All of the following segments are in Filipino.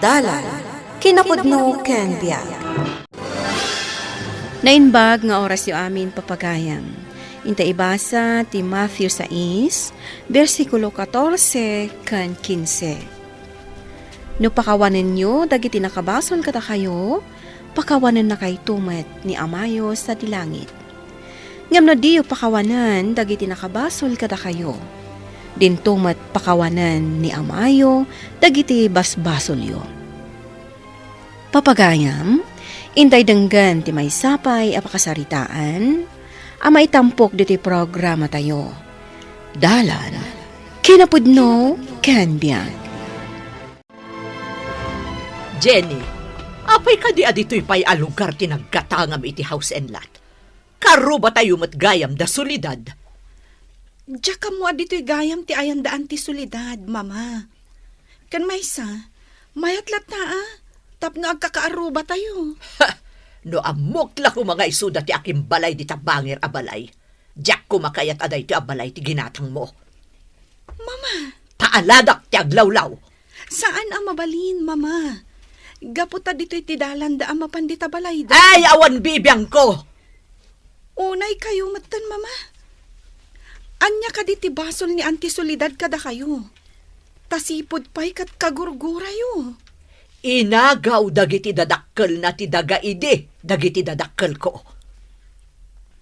Dalan, kinapudno ken biag. Nainbag nga oras yu amin papagayam. Inta ibasa ti Matthew 6, versikulo 14 kan 15. No pakawanan nyo, dagiti nakabasol kata kayo, pakawanan na kay tumet ni Amayo sa dilangit. Ngam na diyo pakawanan, dagiti nakabasol kata kayo. Din tumet pakawanan ni Amayo, dagiti basbasol yo. Papagayam, intay denggan ti may sapay apakasaritaan, amay tampok diti programa tayo. Dalan, kinapudno, ken biag. Jenny, apay ka di adito'y pay alugar tinagkatangam iti house and lot. Karo ba tayo matgayam da solidad? Diya ka mo adito'y gayam ti ayandaan ti solidad, mama. Kan maysa, mayatlat na tapno agkakaaruba tayo. No amok ko mga isuda ti aking balay di tabangir abalay. Diyak kumakayat aday ti abalay ti ginatang mo. Mama, Taaladak ti aglawlaw. saan ang mabalin, mama? Gaputa dito'y tidalan da ang mapandita balay da. Ay, awan bibiyang ko! Unay kayo matan, mama. Anya ka diti basol ni antisolidad kada kayo. Tasipod pa'y kat kagurgura yo. Inagaw dagiti dadakkel na ti dagaidi, dagiti dadakkel ko.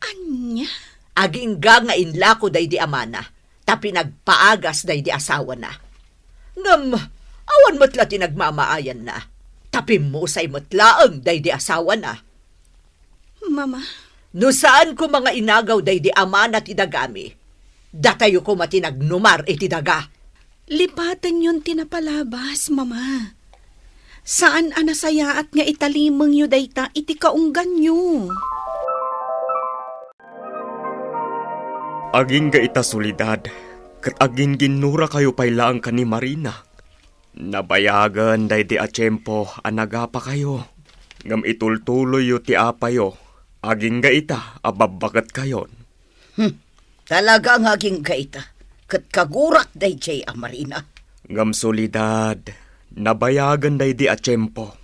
Anya? Agingga nga inlako day di amana, tapi nagpaagas day di asawa na. Ngam, awan matla ti nagmamaayan na, tapi musay matlaang day di asawa na. Mama, No saan ko mga inagaw day di amana ti dagami, datayo ko matinagnumar iti daga. lipatan yun tinapalabas, mama. Saan anasayaat nga italimang yu dayta iti kaunggan yu? Aging ga ita solidad, kat aging ginura kayo pailaang ka ni Marina. Nabayagan day di atsyempo anagapa kayo. Ngam itultuloy yu ti apayo, aging ga ita ababagat kayon. Talaga ang aging gaita, kat kagurak day jay Marina. Ngam solidad, nabayagan day di atsyempo.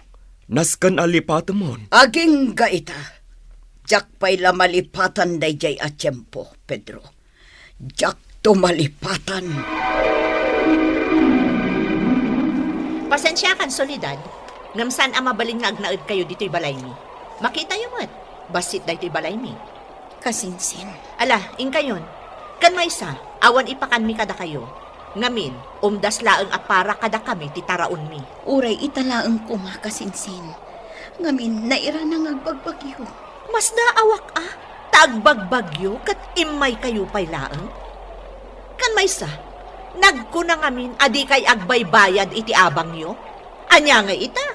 Naskan alipatamon. Aging gaita, jak pa'y lamalipatan day jay atsyempo, Pedro. Jak tumalipatan. Pasensya kan solidad, ngam saan ang mabaling nga agnaid kayo dito'y balay mi. Makita yung mat, basit day to'y balay mi. Kasinsin. Ala, ing kayon, kan maysa, awan ipakan mi kada kayo. Ngamin, umdas laeng apara kada kami ti taraon mi. Uray italaang kumakasinsin. Ngamin, naira nang agbagbagyo. Mas naawak tagbagbagyo kat imay kayo pay laeng. Kan maysa, nagkuna ngamin adi kay agbaybayad iti abang yo. Anya nga ita,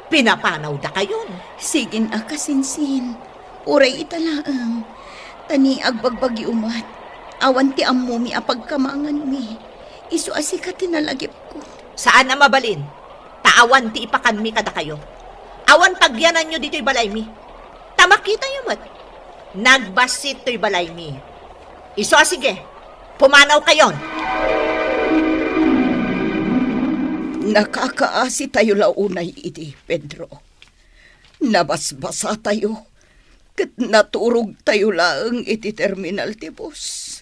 pinapanaw da kayon. Sigin kasinsin. Uray italaang. Tani agbagbagyo mat. Awan ti ammo mi apagkamangan mi. Isu asika tinalagip ko. Saan ang mabalin? Taawan ti ipakan mi kada kayo. Awan pagyanan nyo dito'y balay mi. Tamakita nyo mat. Nagbasit to'y balay mi. Iso sige, pumanaw kayon. Nakakaasi tayo launay iti, Pedro. Nabasbasa tayo, kat naturog tayo laang iti terminal ti bus.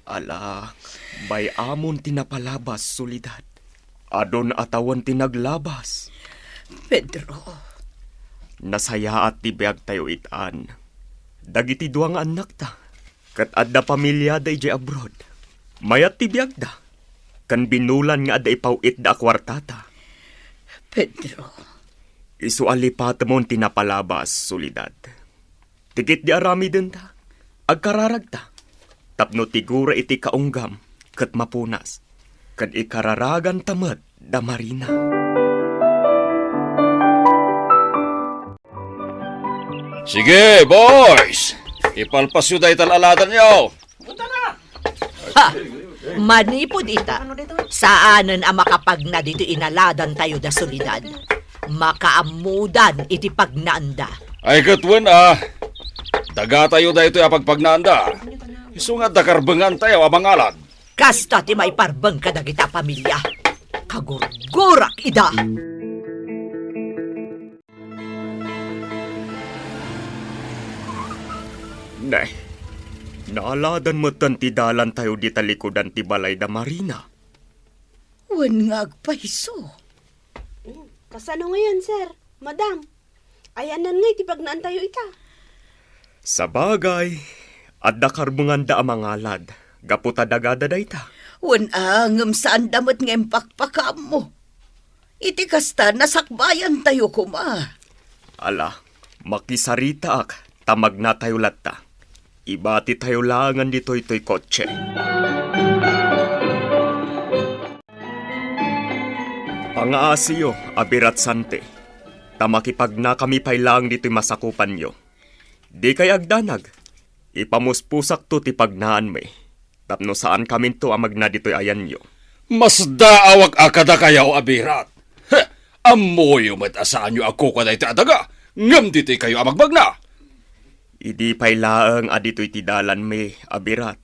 Ala, bay amon tinapalabas solidad. Adon atawan tinaglabas. Pedro, Nasaya at tibiyag tayo itaan. Dagiti duang anak ta. Kat adda pamilya da ije abroad. Mayat tibiyag da. Kan binulan nga adda ipawit da akwartata. Pedro, Isu alipatamon tinapalabas solidad. Tigit di arami din ta. Agkararag ta. Tapno tigura iti kaunggam. Kat mapunas. Kan ikararagan tamat da Marina. Sige, boys! Ipalpas yun dahil talaladan nyo! Ha! Manipod ita. Saanan ang makapagna dito inaladan tayo da solidad. Makaamudan iti pagnaanda. Ay katwan daga tayo dahil ito apagpagnaanda. Iso nga dakarbengan tayo abangalad. Kasta ti may parbeng kadagita pamilya. Kagurgurak ida. Nay, naaladan mo tan ti dalan tayo di talikodan ti balay da Marina. Wan nga agpaiso. Kasano ngayon, sir? Madam, ayanan nga iti pagnaan tayo ita. Sa bagay, at dakarbungan da amang alad, gaputa dagada da ita. Wan angam saan damot nga impakpakam mo. Iti kasta nasakbayan tayo kuma. Ala, makisarita ak, tamag na tayo latta. Ibati tayo langan dito ito'y kotse. Pangaasiyo, abirat sante. Tamakipag na kami pailang dito'y masakupan nyo. Di kay agdanag. Ipamuspusak to ti pagnaan me. Tapno saan kami to amag na dito'y ayan nyo. Mas daawag akada kayaw abirat. Amoyo matasaan nyo ako kada iti adaga. Ngam dito'y kayo amagbag na. Idi pailaang adito'y tidalan me, abirat.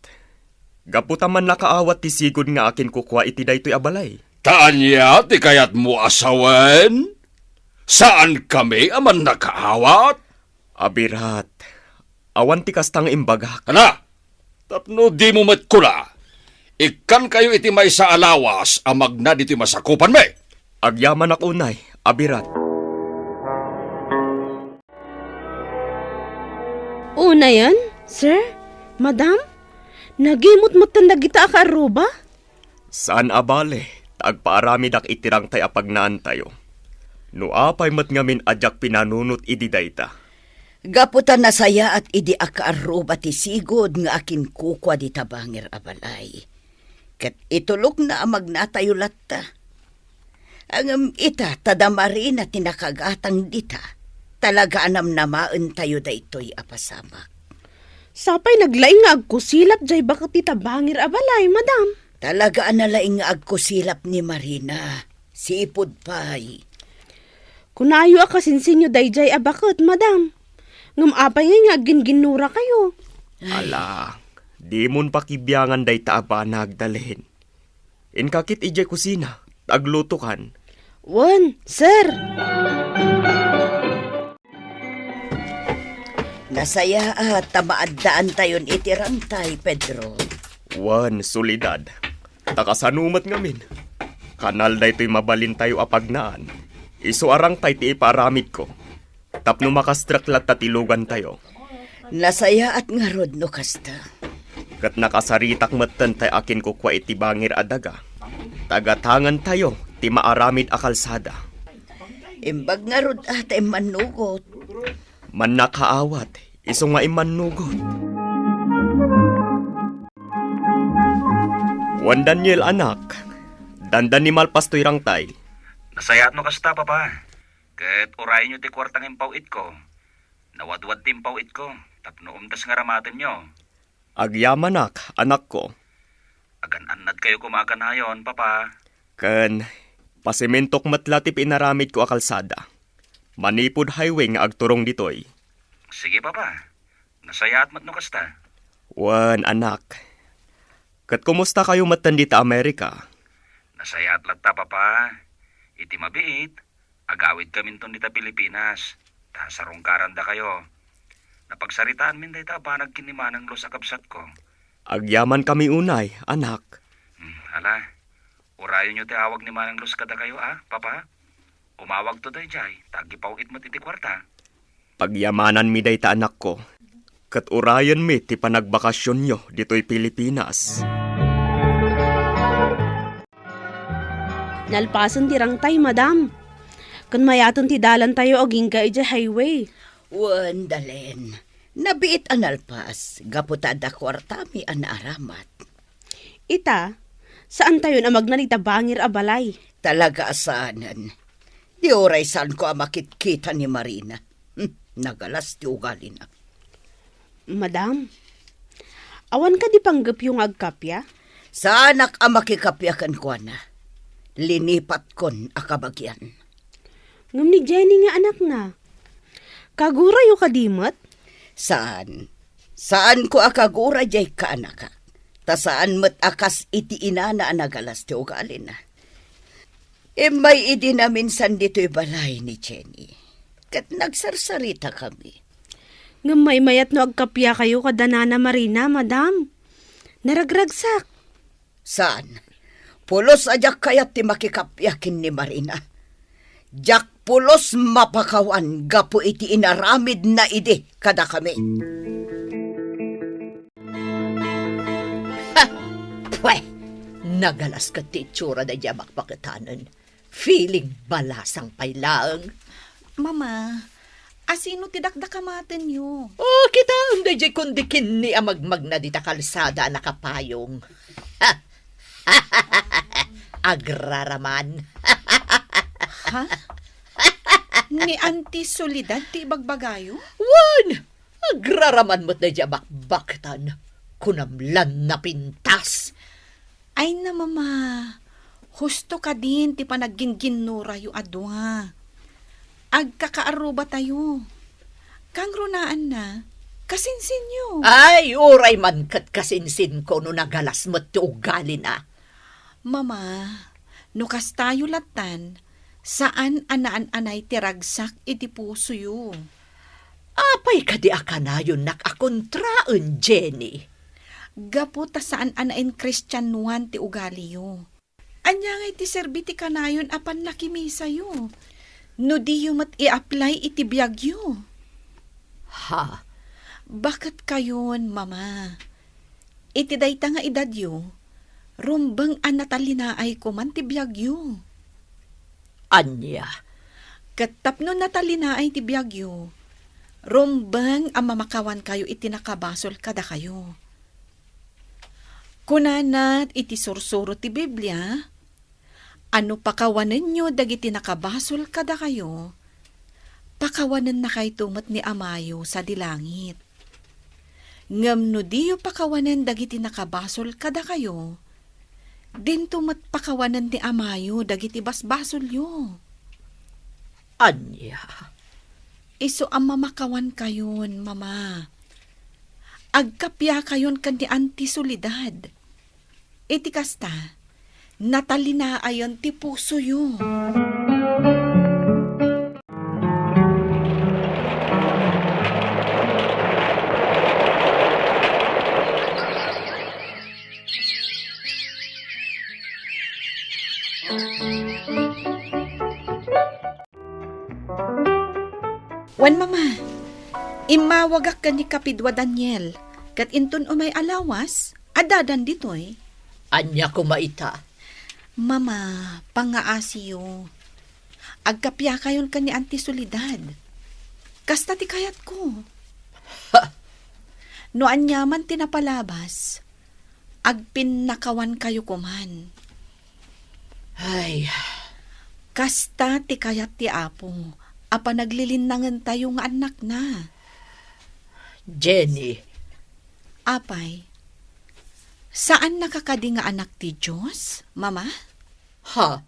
Gaputaman nakaawat ti sigod nga akin kukwa iti daytoy abalay. Taan niya, ti kayat mo asawen? Saan kami aman nakaawat? Abirat, awan ti kastang imbagak. Kana, tapno di mo matkula. Ikan kayo iti may sa alawas, amag na dito'y masakupan me. Agyaman ak unay, abirat. Una yan, sir? Madam? Nagimot-mot tanda kita ka aruba? Saan abale, tagpaarami dak itirang tay apagnaan tayo. No apay mat ngamin adyak pinanunot idi dayta. Gaputan na saya at idi akaaruba ti sigod nga akin kukwa di tabangir abalay. Kat itulog na amag na tayo latta. Ang ita tadamari na tinakagatang dita. Talaga anam namaan tayo da ito'y apasamak. Sapay naglaing nga agkusilap jay bakit tita bangir abalay, madam. Talaga analaing nga agkusilap ni Marina. Sipod pay. Kunayo akasinsinyo dayjay abakot, madam. Ngam apay nga ginginura kayo. Ala, di mon pakibyangan dayta aba nagdalhin. Inkakit ijay kusina, aglutukan. Wan, sir. Nasaya at tamaadaan tayon itirantay, Pedro. Wan, solidad. Takasanumat ngamin. Kanal da ito'y mabalin tayo apagnaan. Iso arang tay ti iparamid ko. Tapno makastraklat tatilugan tayo. Nasaya at nga rod no kasta. Kat nakasaritak matan tay akin ko kwa iti bangir adaga. Tagatangan tayo, ti maaramid a kalsada. Imbag nga rod at manugot. Man nakaawat, iso nga imanugot. Wan Daniel anak, dandan ni malpastoy rang tay. Nasayat no kasta, papa. Ket urayin nyo ti kwartang impawit ko. Nawadwad ti impawit ko. Tapno umtas nga ramatin nyo. Agyamanak, anak ko. Agan-anad kayo kumakanayon, papa. Ken, pasimentok matlatip inaramid ko a kalsada. Manipod highway nga agturong ditoy. Sige, papa. Nasayat mat no kasta. Wan, anak. Kat kumusta kayo matan dita Amerika? Nasayat latta, papa. Iti mabiit. Agawid kami ton dita Pilipinas. Ta sarungkaran da kayo. Napagsaritaan min dayta ba nagkinimanang los akabsat ko. Agyaman kami unay, anak. Hala. Urayon nyo ti awag ni manang los kada kayo, papa. Umawag to day jay. Tagipawit mo ti kwarta. Pagyamanan mi dayta anak ko. Kat urayan mi ti panagbakasyon nyo dito'y Pilipinas. Nalpasan tirang tay, madam. Kan mayaton ti dalan tayo aging ka ija highway. Wan dalen. Nabiit analpas. Gaputada kwartami an aramat. Ita, saan tayo na magnanita bangir abalay? Talaga asanan. Di oray saan ko makikita ni Marina. Nagalas ti ugali na. Madam, awan ka di panggap yung agkapya? Saanak makikapyakan ko na. Linipat kon akabagyan. Ngam ni Jenny nga anak na. Kagura yung kadimot? Saan? Saan ko akagura jay ka anak ka? Ta saan mat akas iti inana nagalas ti ugali na. May idi namin san dito'y balay ni Jenny. Kat nagsarsarita kami. Nga may mayat no agkapya kayo kada Nana Marina, madam. Naragragsak. Saan? Pulos ajak kayat ti makikapyakin ni Marina. Jak pulos mapakawan gapo iti inaramid na idi kada kami. Pwe, nagalas ka ti itsura na diya makpakitanan. Feeling balasang pailaang. Mama, asino tidakdakamaten nyo? Oh, kita ang dayjay kundikin ni amagmag na dita kalsada nakapayong. Agraraman. Ha? Ni Auntie Soledad ti bagbagayo? Wan! Agraraman mo't na diya bakbakitan. Kunamlan na pintas. Ay na mama, husto ka din ti panagginginura yu adwa. Agkakaaruba tayo. Kang runaan na, kasinsin nyo. Ay, uray man kat kasinsin ko no nagalas mo't ti ugali na. Mama, nukas tayo latan, saan anaan-anay tiragsak iti puso yu. Apay ka di akanayon nakakontraan, Jenny. Gapo ta saan anain Kristyanuan ti ugali yu. Anya nga iti serbiti kanayon apan nakimisa yu. No di yu mat i-apply iti biyag yu. Ha? Bakit kayon, mama? Iti dayta nga edad yu, rumbang anatalinaay ko man ti biyag yu. Anya? Katapno natalinaay ti biyag yu, rumbang ang mamakawan kayo iti nakabasol kada kayo. Kunanat iti sursuro ti Biblia, ano pakawanan nyo dagiti nakabasol kada kayo, pakawanan na kay tumat ni Amayo sa dilangit. Ngam no diyo pakawanan dagiti nakabasol kada kayo, din tumat pakawanan ni Amayo dagiti basbasol yo. Anya? Iso ang mamakawan kayon, mama. Agkapya kayon kan ni Auntie Soledad. Iti kasta, natalina ayon ti puso yo. Wan mama, imawagak ka ni Kapidwa Daniel, kat inton umay alawas, adadan ditoy. Anya kumaita? Mama, pangaasiyo. Agkapya kayon ka ni Auntie Soledad. Kasta ti kayat ko. No anyaman tinapalabas, agpinnakawan kayo kuman. Ay, Kasta ti kayat ti apo, apa naglilinangan tayo nga anak na. Jenny. Apay, saan nakakadi nga anak ti Diyos, mama? Ha?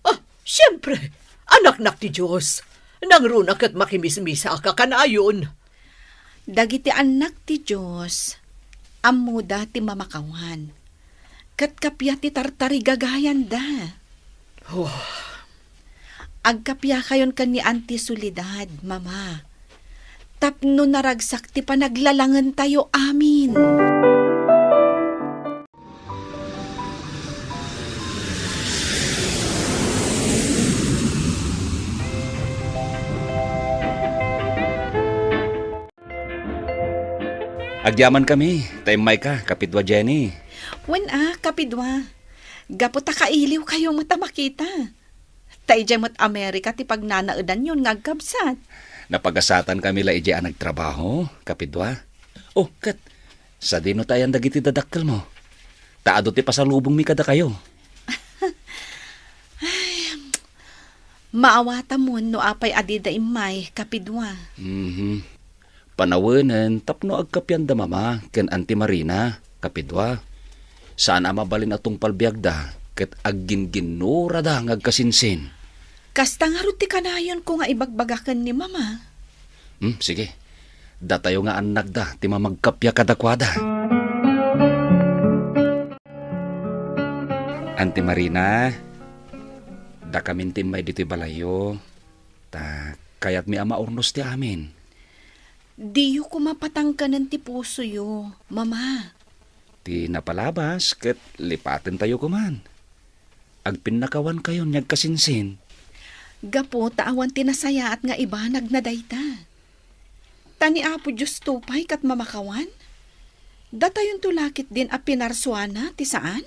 Ah, siyempre, anak ti Diyos. Nangrunak at makimismisa ka kanayon. Dagiti anak ti Diyos, amuda ti mamakawan. Kat kapya ti tartari gagayan da. Agkapya kayon kan ni Auntie Soledad, mama. Tapno naragsak ti panaglalangan tayo amin. Agyaman kami, taimay ka, Kapidwa Jenny. Wen Kapidwa. Gapot kailiw kayong mata makita. Tayo mat Amerika ti pagnanaudan yun nga agkabsat. Napagasatan kami la ije nagtrabaho, Kapidwa. Oh, kat, sa dino tayan dagiti dadakkel mo. Taado ti pasalubong mi kada kayo. Maawata mo no apay adida imay, Kapidwa. Panawanan, tapno agkapyan da mama, ken Auntie Marina, Kapidwa. Saan mabalin atong palbiagda, ket agginginura da ngagkasinsin. Kasta nga ruti kanayon ko nga ibagbagakan ni mama. Sige. Datayo nga anak da, ti mamagkapya kadakwada. Auntie Marina, da kamin timay dito'y balayo, ta kayat mi ama ornos ti amin. Diyo ko mapatangkanan ti puso yo, mama. Ti napalabas ket lipaten tayo kuman. Agpinakawan kayo niyag kasinsin. Gapo taawan tinasaya at nga iba nagnadayta. Tani Apo Diyos tupay kat mamakawan? Datayon tulakit din a pinarswana ti saan?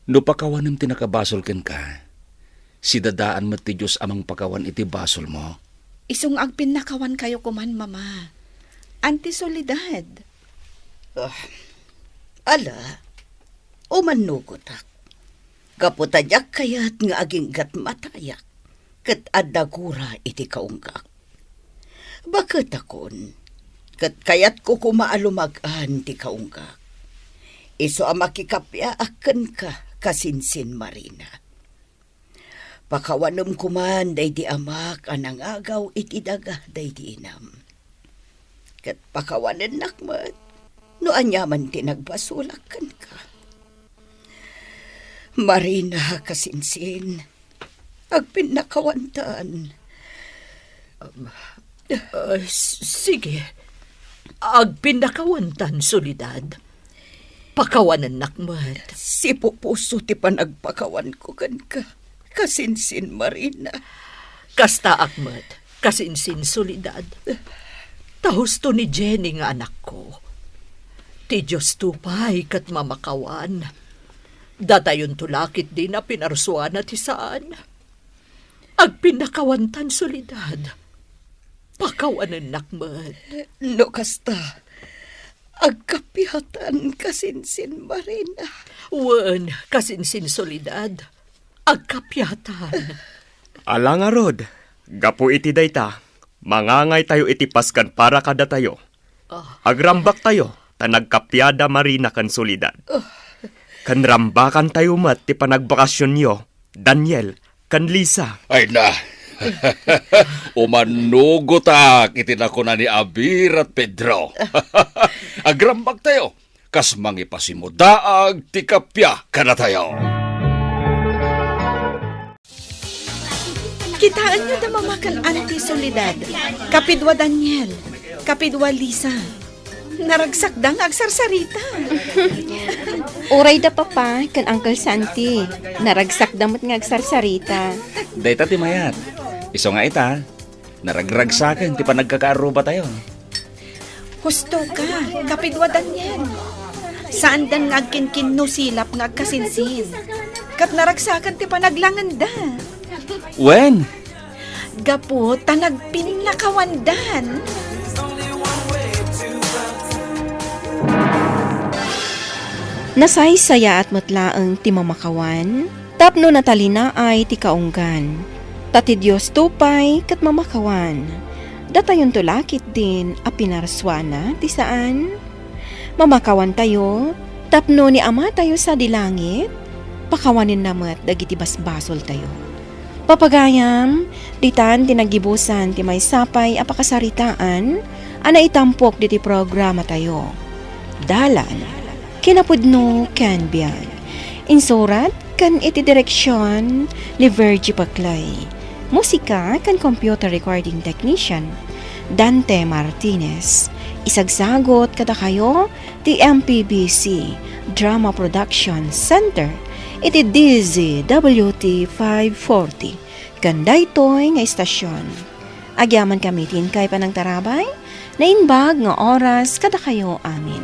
No pakawanem ti nakabasol ken ka, si dadaan met ti Diyos amang pakawan iti basol mo. Isung agpinakawan kayo kuman, mama. Antisolidad. Ala, umanugotak. Kaputadyak kayat nga aging gat matayak, kat adagura iti kaunggak. Bakit akon, kat kayat ko kumaalumagan ti kaunggak. Iso ang makikapya akan ka kasinsin Marina. Pakawanom kuman day di amak anang agaw iti daga day di inam. Kat pakawanan nakmat, no anyaman tinagbasulakan ka. Marina kasinsin, agpinakawantan. Sige, agpinakawantan, Solidad. Pakawanan nakmat. Si pupuso ti panagpakawan ko kan ka, kasinsin Marina. Kasta akmat, kasinsin Solidad. Tahos to ni Jenny nga anak ko. Ti Diyos tupay kat mamakawan. Datayon tulakit din na pinarsuan na ti saan. Agpinakawantan Solidad. Pakawanan nakmat. No kasta, agkapihatan kasinsin Marina. Wen, kasinsin Solidad. Agkapyatan. Alang arod, gapo iti dayta, mangangay tayo iti paskan para kada tayo. Agrambak tayo, tanagkapyada Marina kan Solidad. Kan rambakan tayo mat ti panagbakasyon nyo, Daniel, kan Lisa. Ay na, umanugotak iti na ko na ni Abir at Pedro. Agrambak tayo, kas mangipasimudaag ti kapya kana tayo. Kitaan nyo da mamakan anti-solidad. Kapidwa Daniel, kapidwa Lisa. Naragsak dang agsarsarita. Uray da papa, kan Uncle Santi. Naragsak damot nga agsarsarita. Dayta ti mayat. Iso nga ita, naragragsakan ti panagkakaaruba tayo. Husto ka, kapidwa Daniel. Saan dan nga agkinkin no silap nga agkasinsin. Kat naragsakan ti panaglangan da. When? Gapo, tanagpinakawandan. Nasaysaya at matlaang ti mamakawan, tapno natalina ay ti kaunggan. Tati Diyos tupay kat mamakawan. Datayon tulakit din a pinarswana ti saan. Mamakawan tayo, tapno ni Ama tayo sa dilangit, pakawanin namat dagiti basbasol tayo. Papagayam, ditan tinagibusan ti may sapay a pakasaritaan, ana itampok diti programa tayo. Dalan, kinapudno kan biyan. Insurat kan iti direksyon ni Virgie Paclay. Musika kan computer recording technician Dante Martinez. Isagsagot kada kayo ti MPBC Drama Production Center iti DZWT 540 kan daytoy nga istasyon. Agyaman kamitin kay panang tarabay na inbag nga oras kada kayo amin.